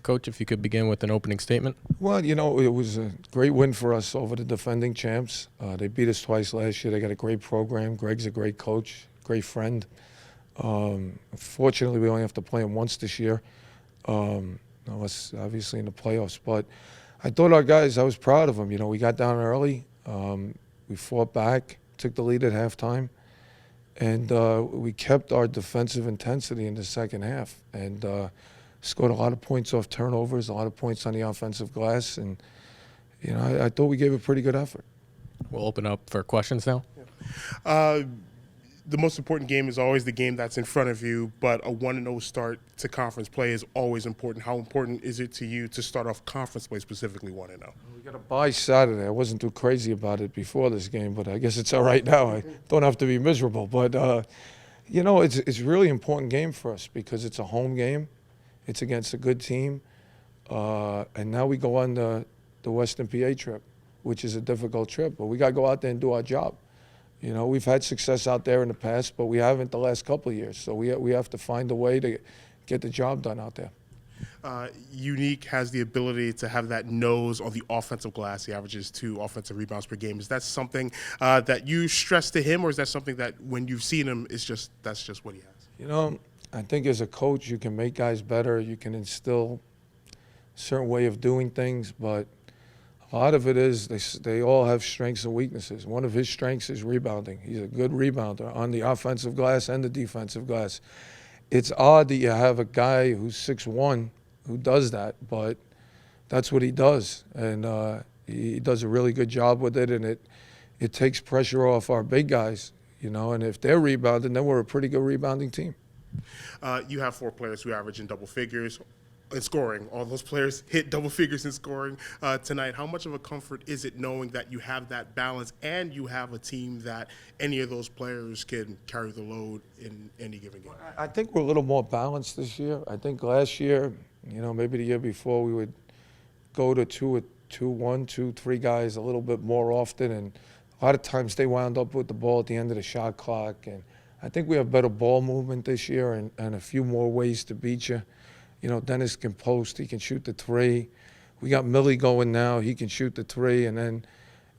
Coach, if you could begin with an opening statement. Well, it was a great win for us over the defending champs. They beat us twice last year. They got a great program. Greg's a great coach, great friend. Fortunately, we only have to play him once this year, unless obviously in the playoffs. But I thought our guys, I was proud of them. We got down early. We fought back, took the lead at halftime, and we kept our defensive intensity in the second half and scored a lot of points off turnovers, a lot of points on the offensive glass, and I thought we gave a pretty good effort. We'll open up for questions now. The most important game is always the game that's in front of you, but a 1-0 start to conference play is always important. How important is it to you to start off conference play, specifically 1-0? We got a bye Saturday. I wasn't too crazy about it before this game, but I guess it's all right now. I don't have to be miserable. But, it's a really important game for us because it's a home game. It's against a good team. And now we go on the Western PA trip, which is a difficult trip. But we got to go out there and do our job. We've had success out there in the past, but we haven't the last couple of years. So we have to find a way to get the job done out there. Unique has the ability to have that nose on the offensive glass. He averages 2 offensive rebounds per game. Is that something that you stress to him, or is that something that when you've seen him, that's just what he has? I think as a coach, you can make guys better. You can instill a certain way of doing things, but a lot of it is they all have strengths and weaknesses. One of his strengths is rebounding. He's a good rebounder on the offensive glass and the defensive glass. It's odd that you have a guy who's 6'1" who does that, but that's what he does. And he does a really good job with it, and it takes pressure off our big guys, and if they're rebounding, then we're a pretty good rebounding team. You have 4 players who average in double figures in scoring. All those players hit double figures in scoring tonight. How much of a comfort is it knowing that you have that balance and you have a team that any of those players can carry the load in any given game? I think we're a little more balanced this year. I think last year, maybe the year before, we would go to 2-1, 2-3 guys a little bit more often, and a lot of times they wound up with the ball at the end of the shot clock. And I think we have better ball movement this year and a few more ways to beat you. Dennis can post, he can shoot the 3. We got Millie going now, he can shoot the 3. And then,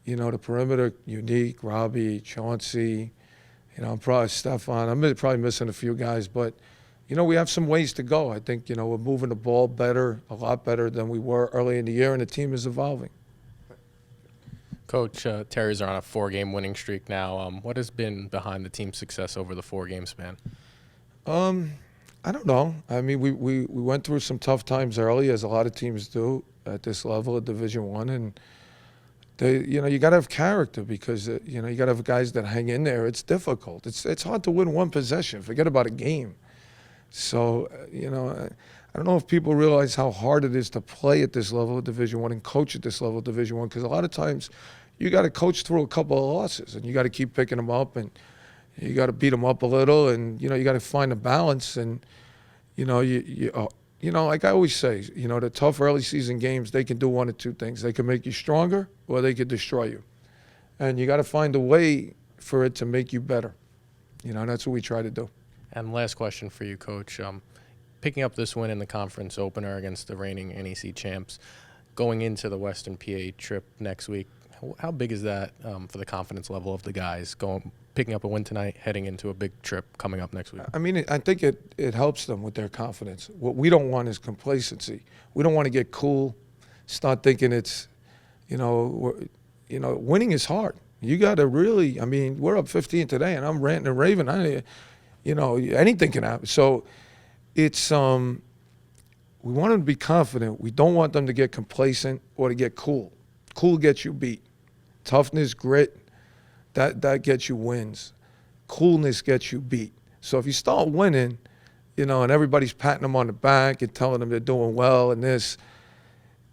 the perimeter, Unique, Robbie, Chauncey, I'm probably Stefan. I'm probably missing a few guys, but, we have some ways to go. I think, we're moving the ball better, a lot better than we were early in the year, and the team is evolving. Coach, Terriers are on a 4-game winning streak now. What has been behind the team's success over the 4-game span? I don't know. I mean, we went through some tough times early, as a lot of teams do at this level of Division I, and you got to have character because you got to have guys that hang in there. It's difficult. It's hard to win one possession. Forget about a game. So I don't know if people realize how hard it is to play at this level of Division I and coach at this level of Division I, because a lot of times you got to coach through a couple of losses and you got to keep picking them up and you got to beat them up a little, and you got to find a balance. And like I always say, the tough early season games, they can do one of 2 things: they can make you stronger, or they can destroy you. And you got to find a way for it to make you better. That's what we try to do. And last question for you, Coach. Picking up this win in the conference opener against the reigning NEC champs, going into the Western PA trip next week, how big is that for the confidence level of the guys picking up a win tonight, heading into a big trip coming up next week? I mean, I think it helps them with their confidence. What we don't want is complacency. We don't want to get cool, start thinking it's, winning is hard. You got to really, we're up 15 today, and I'm ranting and raving. Anything can happen. So it's, we want them to be confident. We don't want them to get complacent or to get cool. Cool gets you beat. Toughness, grit, that gets you wins. Coolness gets you beat. So if you start winning, and everybody's patting them on the back and telling them they're doing well and this,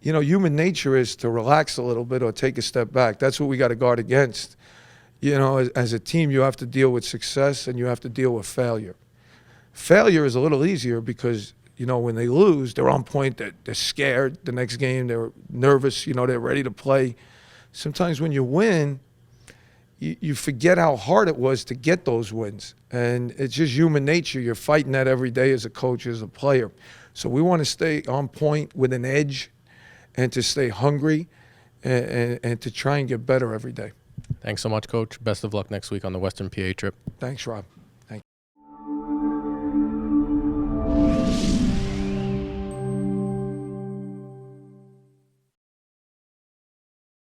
human nature is to relax a little bit or take a step back. That's what we got to guard against. As a team, you have to deal with success and you have to deal with failure. Failure is a little easier because, when they lose, they're on point, they're scared the next game, they're nervous, they're ready to play. Sometimes when you win, you forget how hard it was to get those wins. And it's just human nature. You're fighting that every day as a coach, as a player. So we want to stay on point with an edge and to stay hungry and to try and get better every day. Thanks so much, Coach. Best of luck next week on the Western PA trip. Thanks, Rob.